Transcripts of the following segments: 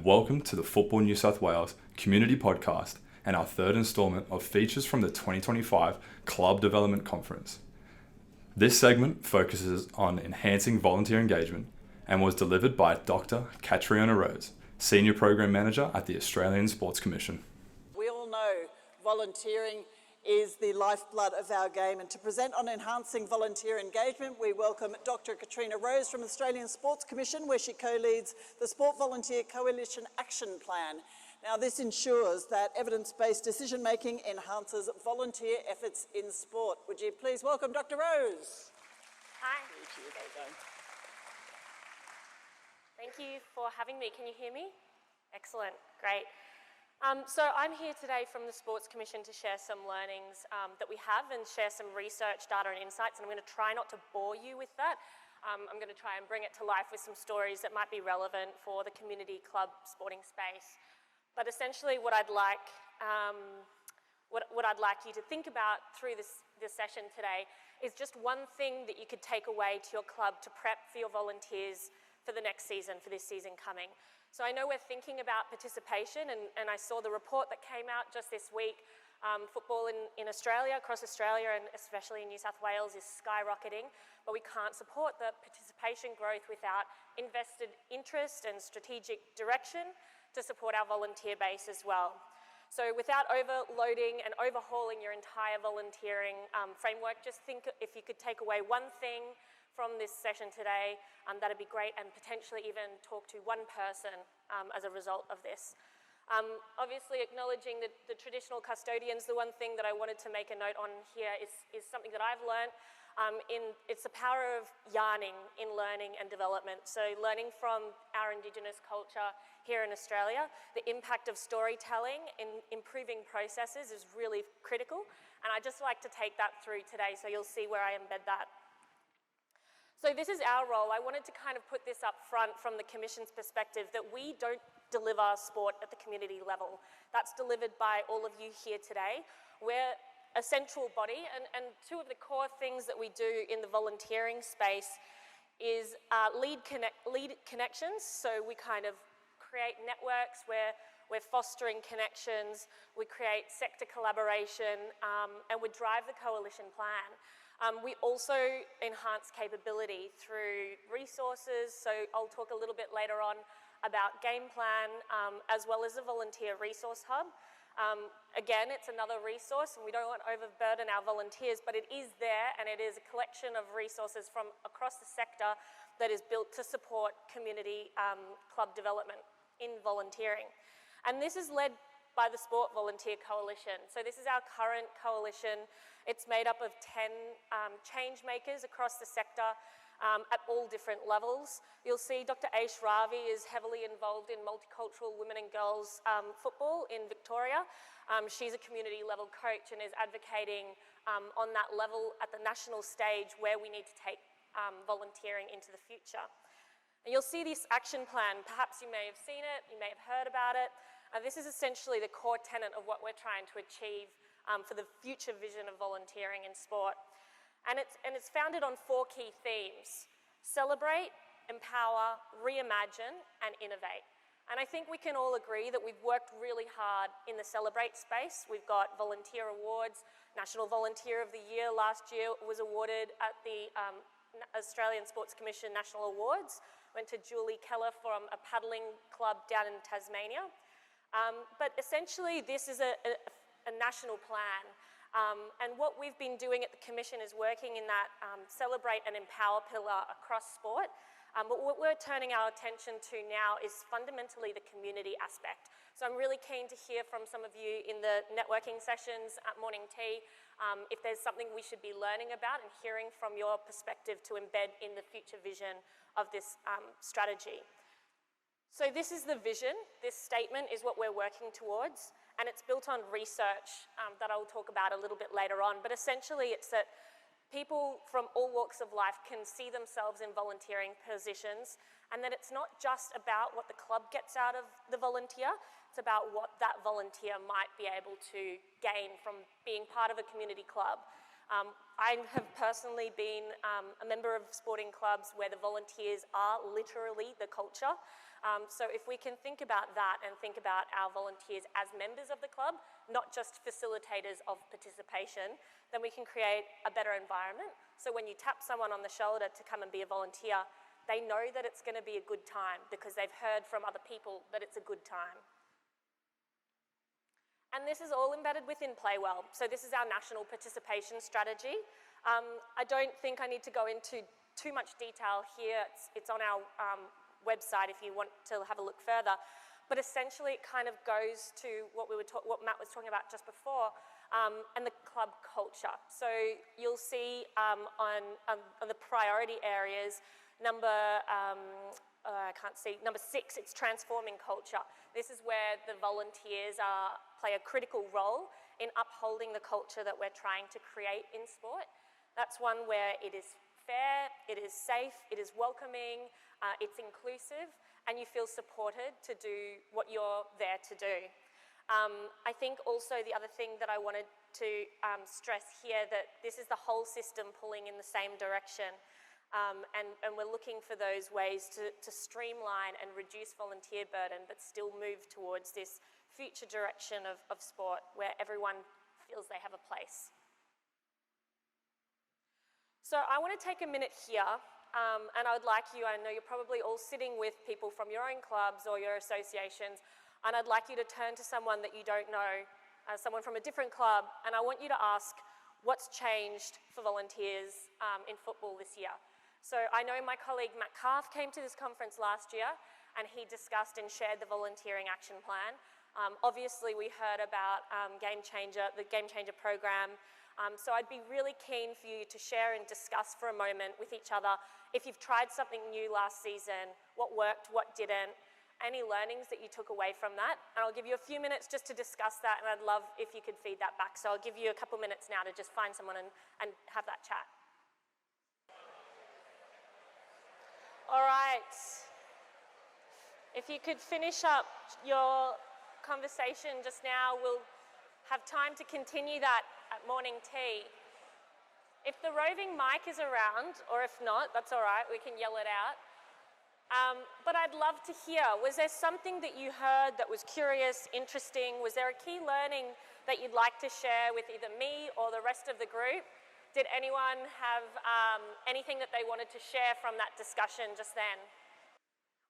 and welcome to the Football New South Wales Community Podcast and our third instalment of features from the 2025 Club Development Conference. This segment focuses on enhancing volunteer engagement and was delivered by Doctor Catriona Rose, Senior Program Manager at the Australian Sports Commission. We all know volunteering is the lifeblood of our game, and to present on enhancing volunteer engagement, we welcome Doctor Catriona Rose from the Australian Sports Commission, where she co-leads the Sport Volunteer Coalition Action Plan. Now, this ensures that evidence-based decision-making enhances volunteer efforts in sport. Would you please welcome Dr. Rose? Hi. Thank you for having me. Can you hear me? Excellent, great. So I'm here today from the Sports Commission to share some learnings that we have and share some research, data and insights, and I'm going to try not to bore you with that. I'm going to try and bring it to life with some stories that might be relevant for the community club sporting space. But essentially what I'd like you to think about through this session today is just one thing that you could take away to your club to prep for your volunteers for the next season, for this season coming. So I know we're thinking about participation, and I saw the report that came out just this week. Football in Australia, across Australia, and especially in New South Wales, is skyrocketing, but we can't support the participation growth without invested interest and strategic direction to support our volunteer base as well. So without overloading and overhauling your entire volunteering framework, just think if you could take away one thing from this session today, that'd be great, and potentially even talk to one person as a result of this. Obviously acknowledging the traditional custodians, the one thing that I wanted to make a note on here is something that I've learned. It's the power of yarning in learning and development. So learning from our Indigenous culture here in Australia, the impact of storytelling in improving processes is really critical. And I'd just like to take that through today, so you'll see where I embed that. So this is our role. I wanted to kind of put this up front from the Commission's perspective, that we don't deliver sport at the community level. That's delivered by all of you here today. We're a central body, and two of the core things that we do in the volunteering space is lead connections. So we kind of create networks where we're fostering connections, we create sector collaboration, and we drive the coalition plan. We also enhance capability through resources, so I'll talk a little bit later on about game plan, as well as a volunteer resource hub. Again, it's another resource, and we don't want to overburden our volunteers, but it is there, and it is a collection of resources from across the sector that is built to support community club development in volunteering. And this is led by the Sport Volunteer Coalition. So this is our current coalition. It's made up of 10 change makers across the sector at all different levels. You'll see Dr. Aish Ravi is heavily involved in multicultural women and girls football in Victoria. She's a community level coach and is advocating on that level at the national stage where we need to take volunteering into the future. And you'll see this action plan. Perhaps you may have seen it, you may have heard about it. This is essentially the core tenet of what we're trying to achieve for the future vision of volunteering in sport. And it's founded on 4 key themes: celebrate, empower, reimagine, and innovate. And I think we can all agree that we've worked really hard in the celebrate space. We've got volunteer awards. National Volunteer of the Year last year was awarded at the Australian Sports Commission National Awards. Went to Julie Keller from a paddling club down in Tasmania. But essentially, this is a national plan. And what we've been doing at the Commission is working in that celebrate and empower pillar across sport. But what we're turning our attention to now is fundamentally the community aspect. So I'm really keen to hear from some of you in the networking sessions at morning tea, if there's something we should be learning about and hearing from your perspective to embed in the future vision of this strategy. So this is the vision. This statement is what we're working towards, and it's built on research that I'll talk about a little bit later on. But essentially, it's that people from all walks of life can see themselves in volunteering positions, and that it's not just about what the club gets out of the volunteer, it's about what that volunteer might be able to gain from being part of a community club. I have personally been a member of sporting clubs where the volunteers are literally the culture. So if we can think about that and think about our volunteers as members of the club, not just facilitators of participation, then we can create a better environment. So when you tap someone on the shoulder to come and be a volunteer, they know that it's going to be a good time because they've heard from other people that it's a good time. And this is all embedded within Playwell. So this is our national participation strategy. I don't think I need to go into too much detail here. It's on our website if you want to have a look further. But essentially it kind of goes to what Matt was talking about just before, and the club culture. So you'll see on the priority areas, number 6, it's transforming culture. This is where the volunteers play a critical role in upholding the culture that we're trying to create in sport. That's one where it is fair, it is safe, it is welcoming, it's inclusive, and you feel supported to do what you're there to do. I think also the other thing that I wanted to stress here, that this is the whole system pulling in the same direction. And we're looking for those ways to streamline and reduce volunteer burden, but still move towards this future direction of sport where everyone feels they have a place. So I want to take a minute here, and I would like you, I know you're probably all sitting with people from your own clubs or your associations, and I'd like you to turn to someone that you don't know, someone from a different club, and I want you to ask, what's changed for volunteers in football this year? So I know my colleague Matt Carth came to this conference last year and he discussed and shared the volunteering action plan. Obviously we heard about the Game Changer program. So I'd be really keen for you to share and discuss for a moment with each other if you've tried something new last season, what worked, what didn't, any learnings that you took away from that. And I'll give you a few minutes just to discuss that, and I'd love if you could feed that back. So I'll give you a couple minutes now to just find someone and have that chat. All right, if you could finish up your conversation just now, we'll have time to continue that at morning tea. If the roving mic is around, or if not, that's all right, we can yell it out. But I'd love to hear, was there something that you heard that was curious, interesting? Was there a key learning that you'd like to share with either me or the rest of the group? Did anyone have anything that they wanted to share from that discussion just then?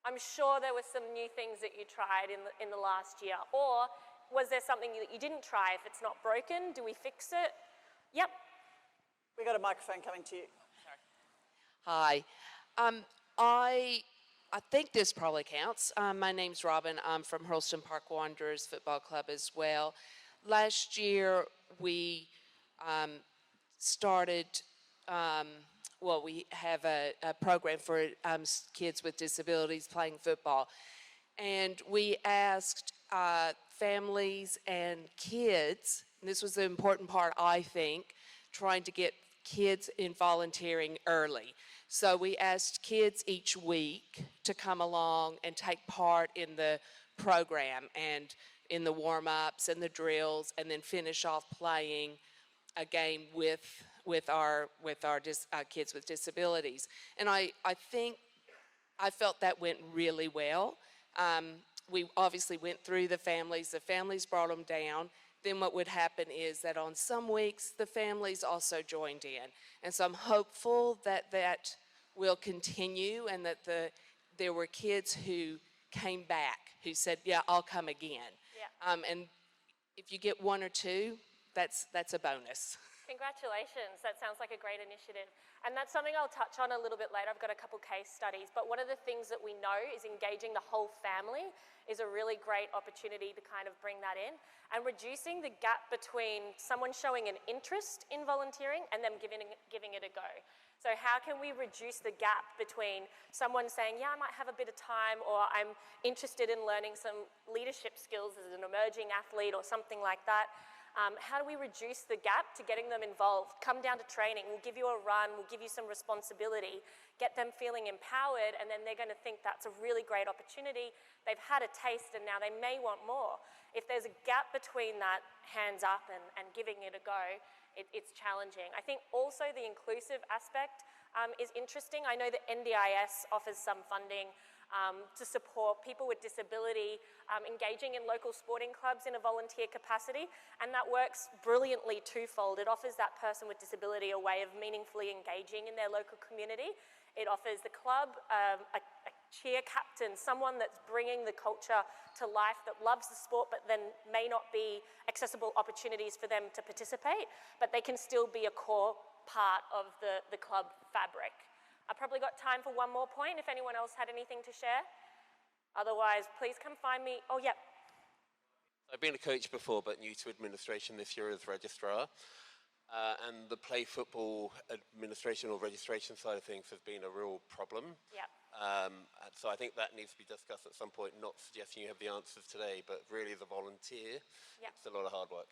I'm sure there were some new things that you tried in the last year. Or was there something that you didn't try? If it's not broken, do we fix it? Yep. We got a microphone coming to you. Hi. I think this probably counts. My name's Robin. I'm from Hurlston Park Wanderers Football Club as well. Last year we started, we have a program for kids with disabilities playing football. And we asked families and kids, and this was the important part, I think, trying to get kids in volunteering early. So we asked kids each week to come along and take part in the program and in the warm-ups and the drills, and then finish off playing a game with our kids with disabilities. And I felt that went really well. We obviously went through the families brought them down. Then what would happen is that on some weeks the families also joined in. And so I'm hopeful that that will continue, and that there were kids who came back, who said, yeah, I'll come again. Yeah. And if you get one or two, that's a bonus. Congratulations, that sounds like a great initiative. And that's something I'll touch on a little bit later. I've got a couple case studies, but one of the things that we know is engaging the whole family is a really great opportunity to kind of bring that in, and reducing the gap between someone showing an interest in volunteering and them giving it a go. So how can we reduce the gap between someone saying, yeah, I might have a bit of time, or I'm interested in learning some leadership skills as an emerging athlete or something like that. How do we reduce the gap to getting them involved? Come down to training, we'll give you a run, we'll give you some responsibility, get them feeling empowered, and then they're going to think that's a really great opportunity. They've had a taste and now they may want more. If there's a gap between that hands up and giving it a go, it's challenging. I think also the inclusive aspect is interesting. I know that NDIS offers some funding to support people with disability engaging in local sporting clubs in a volunteer capacity, and that works brilliantly twofold. It offers that person with disability a way of meaningfully engaging in their local community. It offers the club a cheer captain, someone that's bringing the culture to life, that loves the sport, but then may not be accessible opportunities for them to participate, but they can still be a core part of the club fabric. I've probably got time for one more point if anyone else had anything to share. Otherwise, please come find me. Oh, yeah. I've been a coach before, but new to administration this year as registrar. And the play football administration or registration side of things has been a real problem. Yeah. So I think that needs to be discussed at some point, not suggesting you have the answers today, but really as a volunteer, it's a lot of hard work.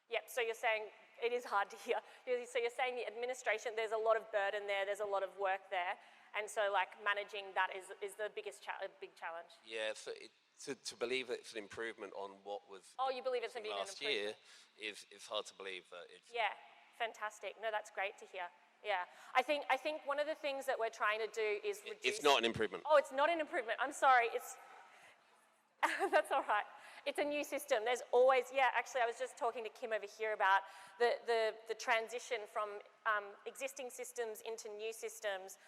Yep, so you're saying, it is hard to hear. So you're saying the administration, there's a lot of burden there, there's a lot of work there, and so like managing that is the biggest big challenge. Yeah, so to believe that it's an improvement on what was you believe it's an last year is hard to believe that it's... Yeah, fantastic. No, that's great to hear. Yeah, I think one of the things that we're trying to do is reduce... It's not an improvement. Oh, it's not an improvement. I'm sorry. It's that's all right. It's a new system. There's always, actually I was just talking to Kim over here about the transition from existing systems into new systems,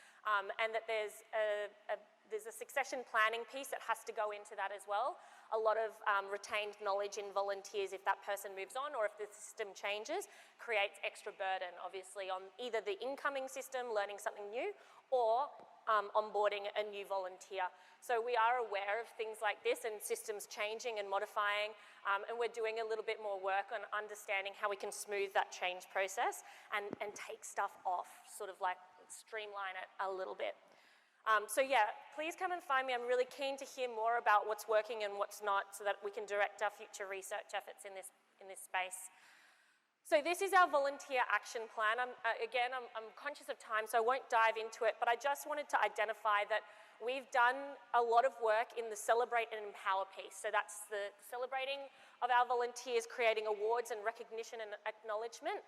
and that there's a succession planning piece that has to go into that as well. A lot of retained knowledge in volunteers, if that person moves on or if the system changes, creates extra burden, obviously, on either the incoming system, learning something new, or onboarding a new volunteer. So we are aware of things like this and systems changing and modifying, and we're doing a little bit more work on understanding how we can smooth that change process and take stuff off, sort of like streamline it a little bit. So yeah, please come and find me. I'm really keen to hear more about what's working and what's not, so that we can direct our future research efforts in this space. So this is our volunteer action plan. I'm conscious of time, so I won't dive into it, but I just wanted to identify that we've done a lot of work in the celebrate and empower piece. So that's the celebrating of our volunteers, creating awards and recognition and acknowledgement,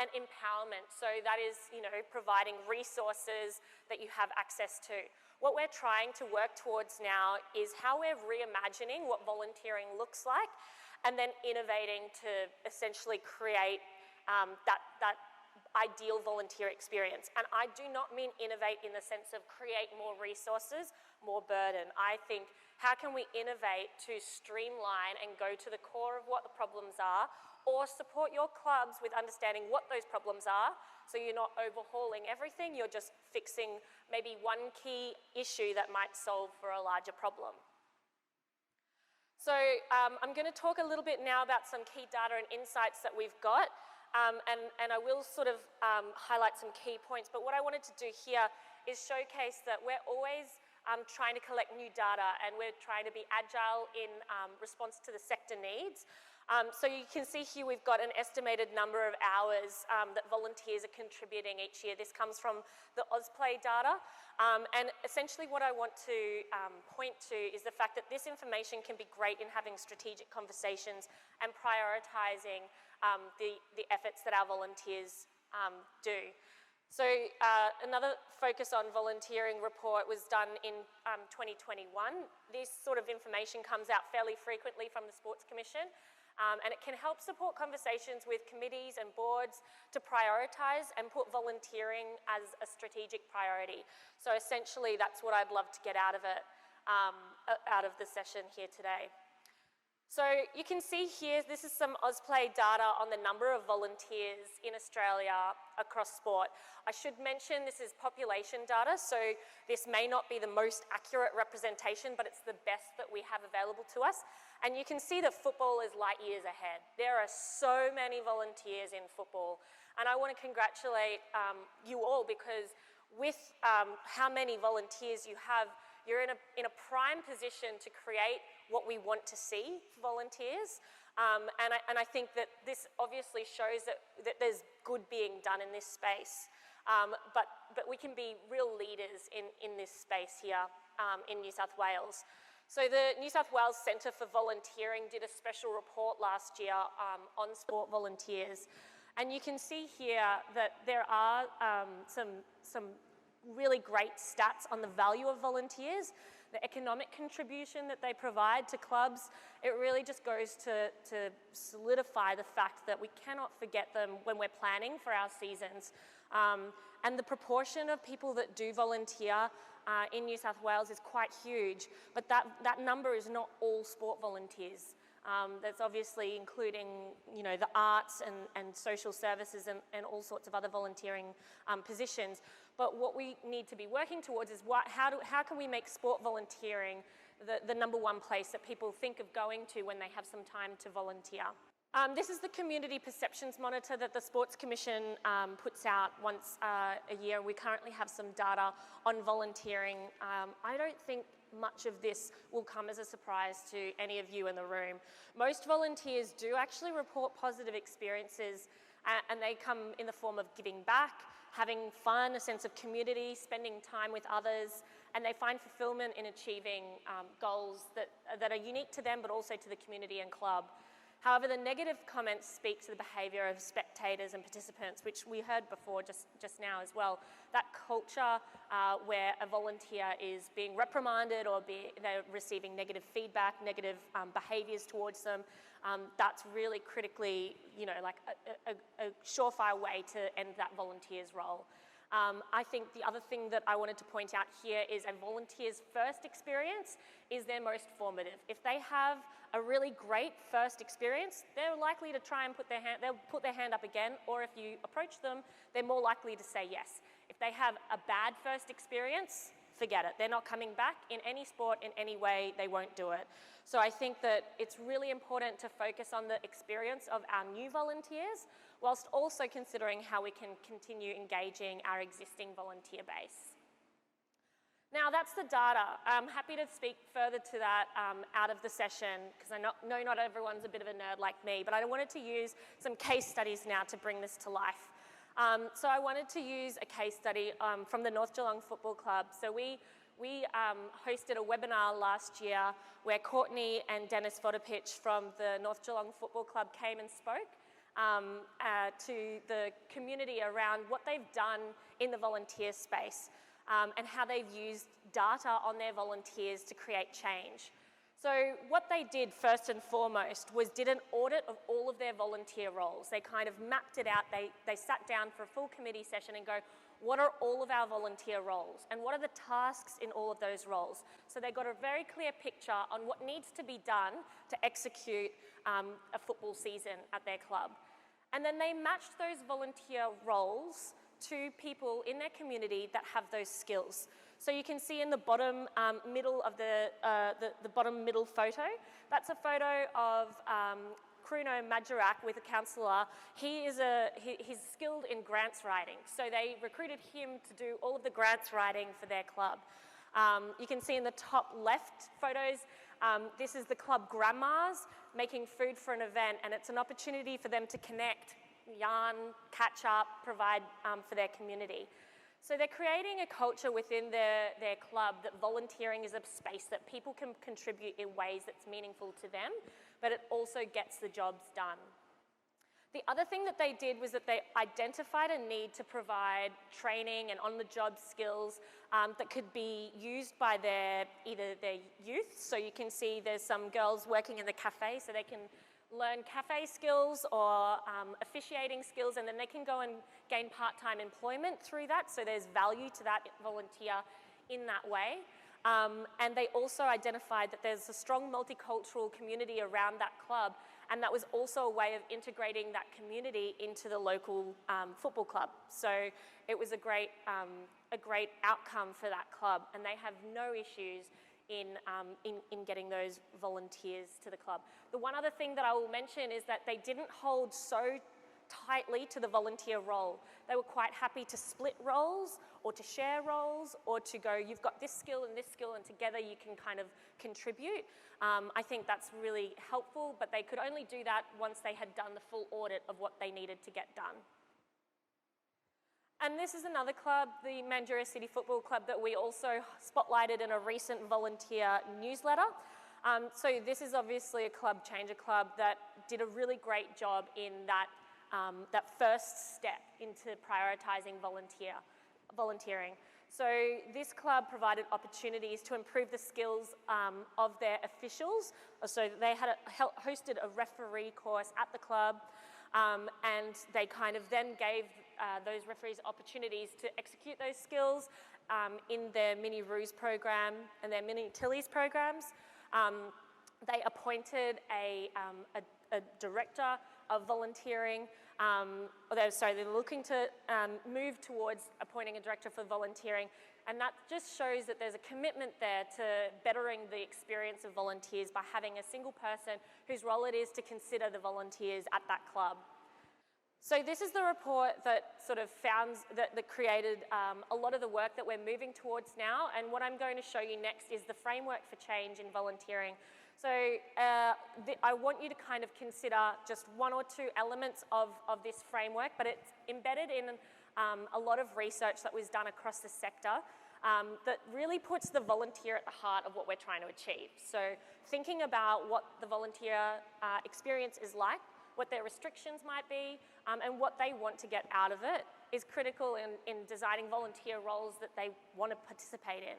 and empowerment. So that is, providing resources that you have access to. What we're trying to work towards now is how we're reimagining what volunteering looks like, and then innovating to essentially create that ideal volunteer experience. And I do not mean innovate in the sense of create more resources, more burden. I think, how can we innovate to streamline and go to the core of what the problems are, or support your clubs with understanding what those problems are, so you're not overhauling everything, you're just fixing maybe one key issue that might solve for a larger problem. So I'm going to talk a little bit now about some key data and insights that we've got, and I will sort of highlight some key points, but what I wanted to do here is showcase that we're always trying to collect new data, and we're trying to be agile in response to the sector needs. So you can see here we've got an estimated number of hours that volunteers are contributing each year. This comes from the AusPlay data. And essentially what I want to point to is the fact that this information can be great in having strategic conversations and prioritising the efforts that our volunteers do. So another focus on volunteering report was done in 2021. This sort of information comes out fairly frequently from the Sports Commission. And it can help support conversations with committees and boards to prioritise and put volunteering as a strategic priority. So essentially, that's what I'd love to get out of it, out of the session here today. So you can see here, this is some AusPlay data on the number of volunteers in Australia across sport. I should mention this is population data, so this may not be the most accurate representation, but it's the best that we have available to us. And you can see that football is light years ahead. There are so many volunteers in football, and I want to congratulate you all, because with how many volunteers you have, you're in a prime position to create what we want to see for volunteers. And I think that this obviously shows that there's good being done in this space. But we can be real leaders in this space here in New South Wales. So the New South Wales Centre for Volunteering did a special report last year on sport volunteers. And you can see here that there are some really great stats on the value of volunteers, the economic contribution that they provide to clubs. It really just goes to solidify the fact that we cannot forget them when we're planning for our seasons. And the proportion of people that do volunteer in New South Wales is quite huge, but that number is not all sport volunteers. That's obviously including, the arts and social services and all sorts of other volunteering positions. But what we need to be working towards is how can we make sport volunteering the number one place that people think of going to when they have some time to volunteer. This is the Community Perceptions Monitor that the Sports Commission puts out once a year. We currently have some data on volunteering. I don't think much of this will come as a surprise to any of you in the room. Most volunteers do actually report positive experiences, and they come in the form of giving back, having fun, a sense of community, spending time with others, and they find fulfillment in achieving goals that are unique to them but also to the community and club. However, the negative comments speak to the behaviour of spectators and participants, which we heard before just now as well. That culture where a volunteer is being reprimanded or they're receiving negative feedback, negative behaviours towards them, that's really critically, a surefire way to end that volunteer's role. I think the other thing that I wanted to point out here is a volunteer's first experience is their most formative. If they have a really great first experience, they're likely to try and put their hand up again, or if you approach them, they're more likely to say yes. If they have a bad first experience, forget it. They're not coming back in any sport, in any way, they won't do it. So I think that it's really important to focus on the experience of our new volunteers, whilst also considering how we can continue engaging our existing volunteer base. Now that's the data. I'm happy to speak further to that out of the session, because I know not everyone's a bit of a nerd like me, but I wanted to use some case studies now to bring this to life. So I wanted to use a case study from the North Geelong Football Club. So we hosted a webinar last year where Courtney and Dennis Vodopich from the North Geelong Football Club came and spoke to the community around what they've done in the volunteer space and how they've used data on their volunteers to create change. So what they did first and foremost was did an audit of all of their volunteer roles. They kind of mapped it out. They sat down for a full committee session and go, what are all of our volunteer roles? And what are the tasks in all of those roles? So they got a very clear picture on what needs to be done to execute a football season at their club. And then they matched those volunteer roles to people in their community that have those skills. So you can see in the bottom middle of the bottom middle photo, that's a photo of Kruno Majorak with a counsellor. He's skilled in grants writing. So they recruited him to do all of the grants writing for their club. You can see in the top left photos, this is the club grandmas making food for an event, and it's an opportunity for them to connect, yarn, catch up, provide for their community. So they're creating a culture within their club that volunteering is a space that people can contribute in ways that's meaningful to them, but it also gets the jobs done. The other thing that they did was that they identified a need to provide training and on-the-job skills that could be used by either their youth. So you can see there's some girls working in the cafe, so they can learn cafe skills or officiating skills, and then they can go and gain part-time employment through that. So there's value to that volunteer in that way. And they also identified that there's a strong multicultural community around that club, and that was also a way of integrating that community into the local football club. So it was a great outcome for that club, and they have no issues in getting those volunteers to the club. The one other thing that I will mention is that they didn't hold so tightly to the volunteer role. They were quite happy to split roles or to share roles or to go, you've got this skill and together you can kind of contribute. I think that's really helpful, but they could only do that once they had done the full audit of what they needed to get done. And this is another club, the Mandurah City Football Club, that we also spotlighted in a recent volunteer newsletter. So this is obviously a club, Change a Club, that did a really great job in that that first step into prioritising volunteering. So this club provided opportunities to improve the skills of their officials. So they had hosted a referee course at the club, and they kind of then gave those referees opportunities to execute those skills in their mini Ruse program and their mini Tillies programs. They appointed a director of volunteering. They're looking to move towards appointing a director for volunteering, and that just shows that there's a commitment there to bettering the experience of volunteers by having a single person whose role it is to consider the volunteers at that club. So this is the report that sort of that created a lot of the work that we're moving towards now, and what I'm going to show you next is the framework for change in volunteering. So I want you to kind of consider just one or two elements of this framework, but it's embedded in a lot of research that was done across the sector that really puts the volunteer at the heart of what we're trying to achieve. So thinking about what the volunteer experience is like, what their restrictions might be, and what they want to get out of it is critical in designing volunteer roles that they want to participate in.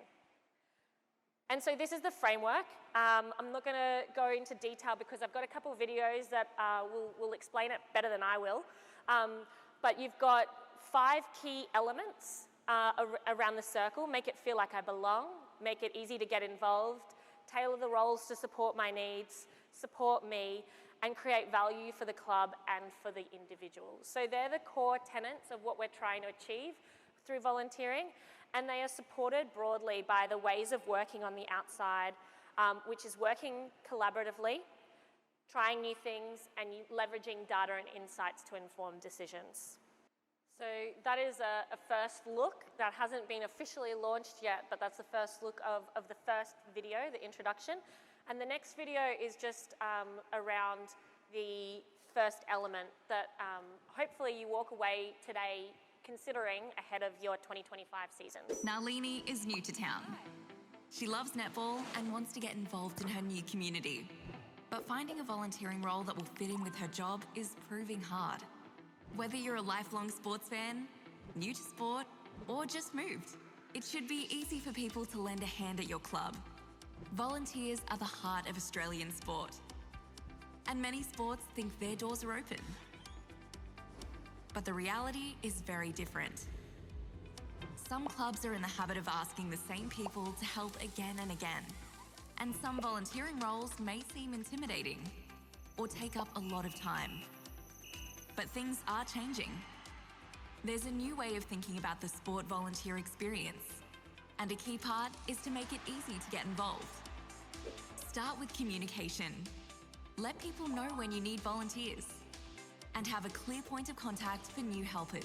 And so this is the framework. I'm not going to go into detail because I've got a couple of videos that will explain it better than I will. But you've got 5 key elements around the circle. Make it feel like I belong, make it easy to get involved, tailor the roles to support my needs, support me, and create value for the club and for the individuals. So they're the core tenets of what we're trying to achieve through volunteering. And they are supported broadly by the ways of working on the outside, which is working collaboratively, trying new things, and leveraging data and insights to inform decisions. So that is a first look. That hasn't been officially launched yet, but that's the first look of the first video, the introduction. And the next video is just around the first element that hopefully you walk away today considering ahead of your 2025 season. Nalini is new to town. She loves netball and wants to get involved in her new community. But finding a volunteering role that will fit in with her job is proving hard. Whether you're a lifelong sports fan, new to sport, or just moved, it should be easy for people to lend a hand at your club. Volunteers are the heart of Australian sport. And many sports think their doors are open. But the reality is very different. Some clubs are in the habit of asking the same people to help again and again. And some volunteering roles may seem intimidating or take up a lot of time. But things are changing. There's a new way of thinking about the sport volunteer experience. And a key part is to make it easy to get involved. Start with communication. Let people know when you need volunteers. And have a clear point of contact for new helpers.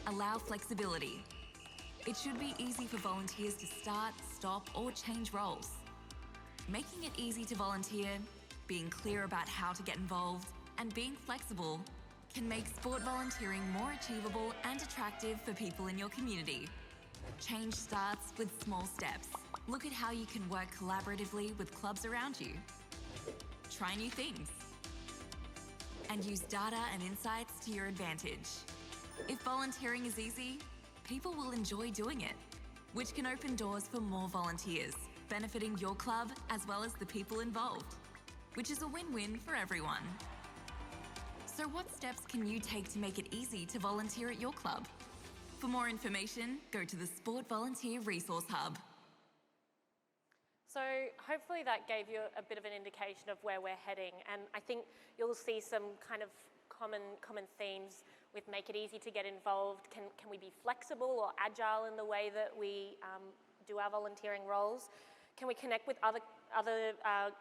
Allow flexibility. It should be easy for volunteers to start, stop, or change roles. Making it easy to volunteer, being clear about how to get involved, and being flexible can make sport volunteering more achievable and attractive for people in your community. Change starts with small steps. Look at how you can work collaboratively with clubs around you. Try new things. And use data and insights to your advantage. If volunteering is easy, people will enjoy doing it, which can open doors for more volunteers, benefiting your club as well as the people involved, which is a win-win for everyone. So what steps can you take to make it easy to volunteer at your club? For more information, go to the Sport Volunteer Resource Hub. So hopefully that gave you a bit of an indication of where we're heading, and I think you'll see some kind of common themes with make it easy to get involved. Can we be flexible or agile in the way that we do our volunteering roles? Can we connect with other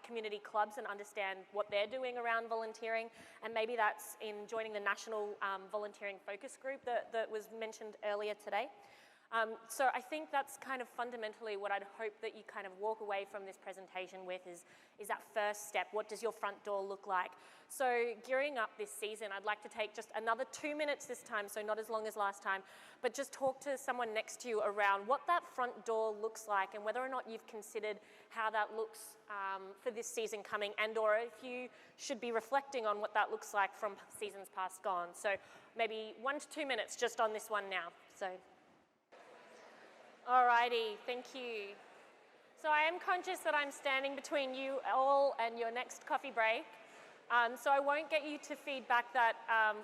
community clubs and understand what they're doing around volunteering? And maybe that's in joining the National Volunteering Focus Group that was mentioned earlier today. So I think that's kind of fundamentally what I'd hope that you kind of walk away from this presentation with is that first step. What does your front door look like? So gearing up this season, I'd like to take just another 2 minutes this time, so not as long as last time, but just talk to someone next to you around what that front door looks like and whether or not you've considered how that looks for this season coming, and or if you should be reflecting on what that looks like from seasons past gone. So maybe 1 to 2 minutes just on this one now. So. Alrighty, thank you. So I am conscious that I'm standing between you all and your next coffee break. So I won't get you to feedback that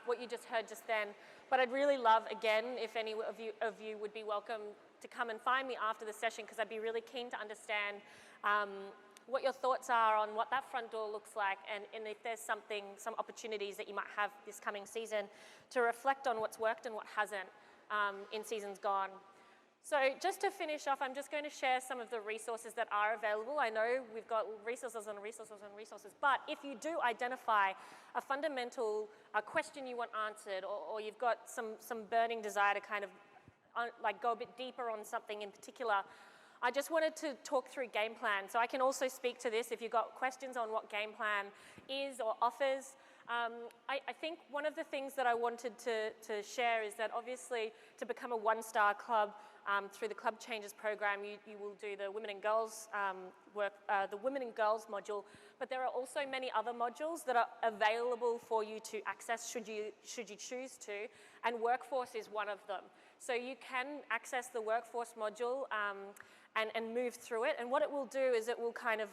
what you just heard just then, but I'd really love, again, if any of you would be welcome to come and find me after the session, because I'd be really keen to understand what your thoughts are on what that front door looks like, and if there's some opportunities that you might have this coming season to reflect on what's worked and what hasn't in seasons gone. So just to finish off, I'm just going to share some of the resources that are available. I know we've got resources and resources and resources, but if you do identify a fundamental question you want answered, or you've got some burning desire to kind of like go a bit deeper on something in particular, I just wanted to talk through game plan. So I can also speak to this if you've got questions on what game plan is or offers. I think one of the things that I wanted to share is that obviously to become a one-star club through the Club Changes program, you will do the women and girls the women and girls module, but there are also many other modules that are available for you to access should you choose to, and workforce is one of them. So you can access the workforce module and move through it, and what it will do is it will kind of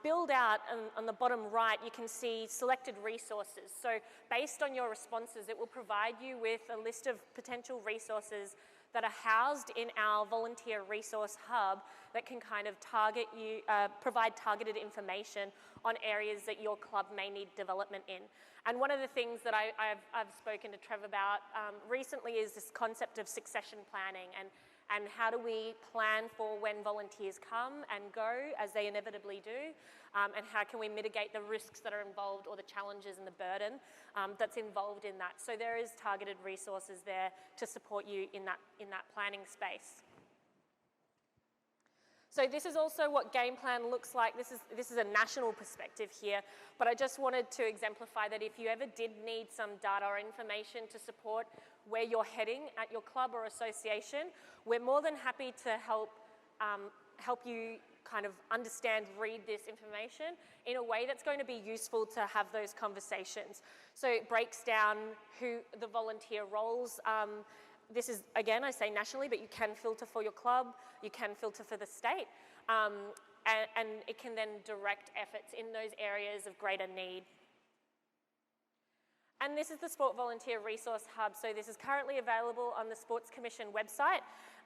build out, on the bottom right you can see selected resources. So based on your responses, it will provide you with a list of potential resources that are housed in our volunteer resource hub that can kind of target you, provide targeted information on areas that your club may need development in. And one of the things that I've spoken to Trev about recently is this concept of succession planning, and how do we plan for when volunteers come and go, as they inevitably do, and how can we mitigate the risks that are involved or the challenges and the burden that's involved in that. So there is targeted resources there to support you in that planning space. So this is also what game plan looks like. This is a national perspective here, but I just wanted to exemplify that if you ever did need some data or information to support where you're heading at your club or association, we're more than happy to help you kind of understand, read this information in a way that's going to be useful to have those conversations. So it breaks down who the volunteer roles. This is, again, I say nationally, but you can filter for your club, you can filter for the state, and it can then direct efforts in those areas of greater need. And this is the Sport Volunteer Resource Hub. So this is currently available on the Sports Commission website.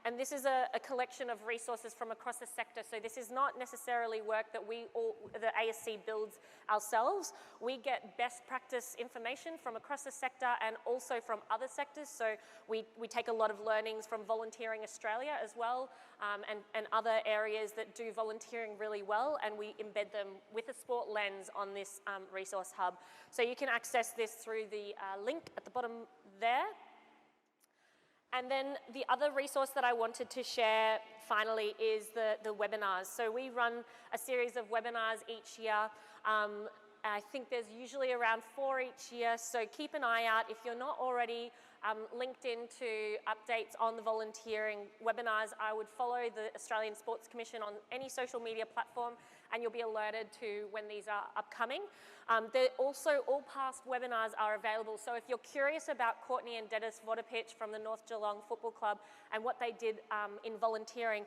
And this is a collection of resources from across the sector. So this is not necessarily work that the ASC builds ourselves. We get best practice information from across the sector and also from other sectors. So we take a lot of learnings from Volunteering Australia as well, and other areas that do volunteering really well, and we embed them with a sport lens on this resource hub. So you can access this through the link at the bottom there. And then the other resource that I wanted to share finally is the webinars. So we run a series of webinars each year. I think there's usually around 4 each year, so keep an eye out. If you're not already linked into updates on the volunteering webinars, I would follow the Australian Sports Commission on any social media platform, and you'll be alerted to when these are upcoming. Also, all past webinars are available, so if you're curious about Courtney and Dennis Vodopich from the North Geelong Football Club and what they did in volunteering,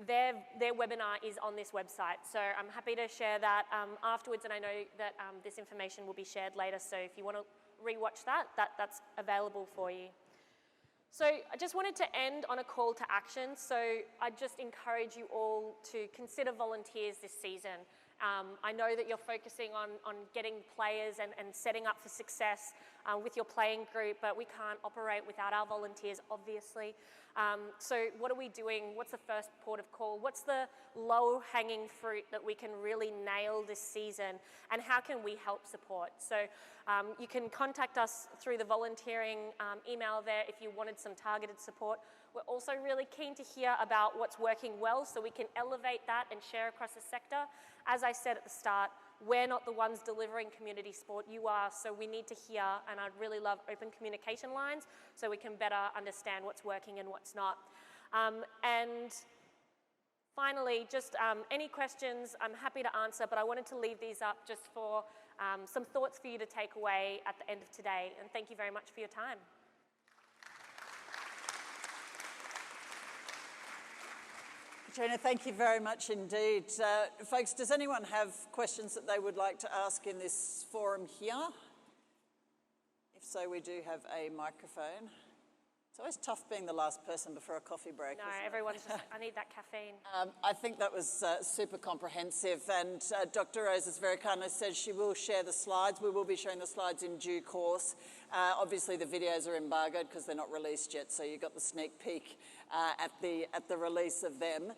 their webinar is on this website. So I'm happy to share that afterwards, and I know that this information will be shared later, so if you want to rewatch that's available for you. So I just wanted to end on a call to action. So I just encourage you all to consider volunteers this season. I know that you're focusing on getting players and setting up for success with your playing group, but we can't operate without our volunteers, obviously. So what are we doing? What's the first port of call? What's the low-hanging fruit that we can really nail this season? And how can we help support? So you can contact us through the volunteering email there if you wanted some targeted support. We're also really keen to hear about what's working well so we can elevate that and share across the sector. As I said at the start, we're not the ones delivering community sport, you are, so we need to hear, and I'd really love open communication lines so we can better understand what's working and what's not. And finally, just any questions I'm happy to answer, but I wanted to leave these up just for some thoughts for you to take away at the end of today, and thank you very much for your time. Catriona, thank you very much indeed. Folks, does anyone have questions that they would like to ask in this forum here? If so, we do have a microphone. It's always tough being the last person before a coffee break. No, everyone's just like, I need that caffeine. I think that was super comprehensive, and Dr. Rose has very kindly said she will share the slides. We will be sharing the slides in due course. Obviously the videos are embargoed because they're not released yet, so you got the sneak peek at the release of them.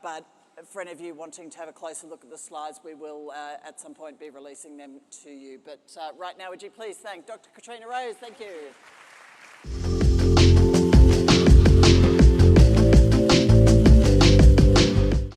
But for any of you wanting to have a closer look at the slides, we will at some point be releasing them to you. But right now, would you please thank Dr. Catriona Rose? Thank you.